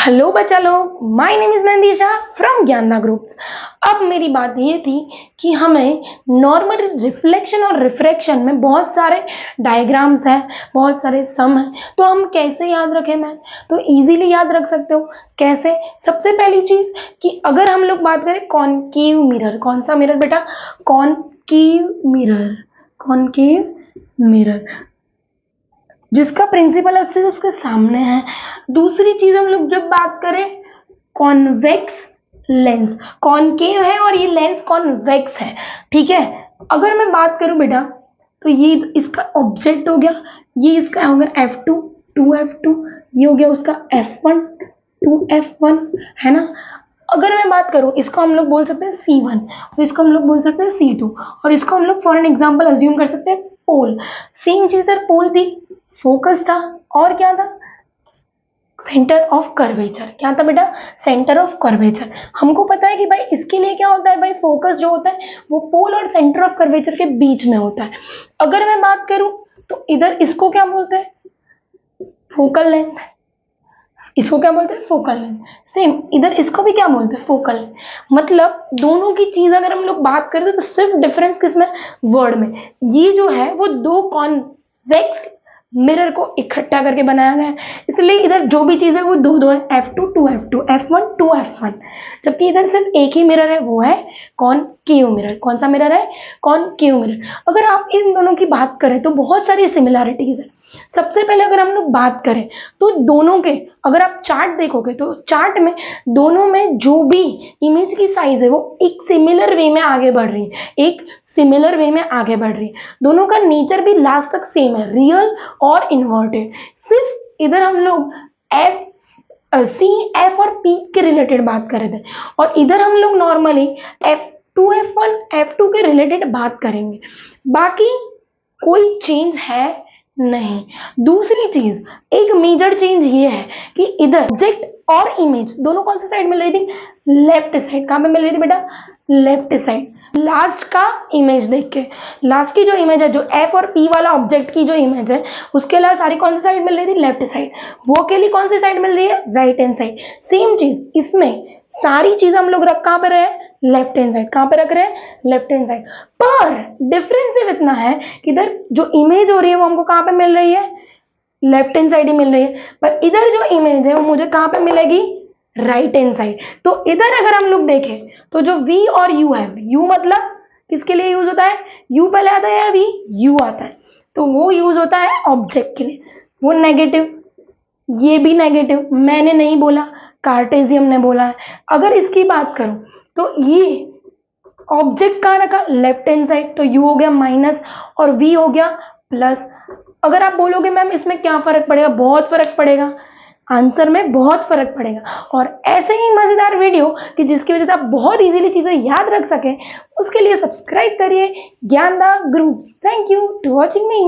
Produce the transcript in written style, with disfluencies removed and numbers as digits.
Hello बच्चा लोग, my name is Nandisha from Gyanda groups. अब मेरी बात ये थी कि हमें नॉर्मल रिफ्लेक्शन और रिफ्रैक्शन में बहुत सारे डायग्राम्स हैं, बहुत सारे सम हैं, तो हम कैसे याद रखें मैम? तो इजीली याद रख सकते हो। कैसे? सबसे पहली चीज कि अगर हम लोग बात करें कॉनकेव मिरर, कौन सा मिरर बेटा? कॉनकेव मिरर, कॉनकेव मिरर जिसका प्रिंसिपल एक्सिस उसके सामने है। दूसरी चीज हम लोग जब बात करें कॉन्वेक्स लेंस, कॉनकेव है और ये लेंस कॉन्वेक्स है, ठीक है। अगर मैं बात करूं बेटा तो ये इसका ऑब्जेक्ट हो गया, ये इसका हो गया F2, 2F2, ये हो गया उसका F1, 2F1, है ना। अगर मैं बात करूं इसको हम लोग बोल सकते हैं C1 और इसको हम लोग बोल सकते हैं C2 और इसको हम लोग फॉर एन एग्जाम्पल अज्यूम कर सकते हैं पोल। सेम चीज सर, पोल थी, फोकस था और क्या था? Centre of curvature. क्या था बेटा? Centre of curvature. हमको पता है कि भाई इसके लिए क्या होता है भाई, फोकस जो होता है वो पोल और सेंटर ऑफ कर्वेचर के बीच में होता है। अगर मैं बात करूं तो इधर इसको क्या बोलते हैं? Focal length. इसको क्या बोलते हैं? Focal length. सेम इधर इसको भी क्या बोलते हैं? Focal length. मतलब दोनों की चीज अगर हम लोग बात करें तो सिर्फ डिफरेंस किसमें? वर्ड में। ये जो है वो दो कॉन्वेक्स मिरर को इकट्ठा करके बनाया गया है, इसलिए इधर जो भी चीज है वो दो दो है, F2, 2F2, F1, 2F1। जबकि इधर सिर्फ एक ही मिरर है, वो है कॉनकेव मिरर। कौन सा मिरर है? Concave mirror. अगर आप इन दोनों की बात करें तो बहुत सारी सिमिलैरिटीज है। सबसे पहले अगर हम लोग बात करें तो दोनों के अगर आप चार्ट देखोगे तो चार्ट में दोनों में जो भी इमेज की साइज है वो एक सिमिलर वे में आगे बढ़ रही है, एक सिमिलर वे में आगे बढ़ रही है। दोनों का नेचर भी लास्ट तक सेम है, रियल और इन्वर्टेड। सिर्फ इधर हम लोग सी, एफ और पी के रिलेटेड बात कर रहे थे और इधर हम लोग नॉर्मली F2, F1, F2 के रिलेटेड बात करेंगे। बाकी कोई चेंज है नहीं। दूसरी चीज, एक मेजर चेंज ये है कि इधर ऑब्जेक्ट और इमेज दोनों कौन सी साइड मिल रही थी? Left side. कहां पे मिल रही थी बेटा? Left side. लास्ट का इमेज देख के, लास्ट की जो इमेज है, जो F और P वाला ऑब्जेक्ट की जो इमेज है उसके अलावा सारी कौन सी साइड मिल रही थी? Left side. वो अकेली कौन सी साइड मिल रही है? Right hand side. सेम चीज इसमें सारी चीज हम लोग रख कहां पे रहे? Left hand side. कहां पे रख रहे हैं? Left hand side. पर डिफरेंस सिर्फ इतना है कि इधर जो इमेज हो रही है वो हमको कहां पे मिल रही है? लेफ्ट हैंड साइड ही मिल रही है, पर इधर जो इमेज है वो मुझे कहां पे मिलेगी? Right hand side. तो इधर अगर हम लोग देखें तो जो V और U है, U मतलब किसके लिए यूज होता है? U पहले आता है या V? U आता है, तो वो यूज होता है ऑब्जेक्ट के लिए। वो नेगेटिव, ये भी नेगेटिव, मैंने नहीं बोला, कार्टेशियन ने बोला है। अगर इसकी बात करूं तो ये ऑब्जेक्ट कहां रखा? लेफ्ट हैंड साइड, तो U हो गया माइनस और V हो गया प्लस। अगर आप बोलोगे मैम इसमें क्या फर्क पड़ेगा? बहुत फर्क पड़ेगा, आंसर में बहुत फर्क पड़ेगा। और ऐसे ही मजेदार वीडियो कि जिसकी वजह से आप बहुत इजीली चीजें याद रख सकें, उसके लिए सब्सक्राइब करिए Gyanda groups. Thank you to watching me.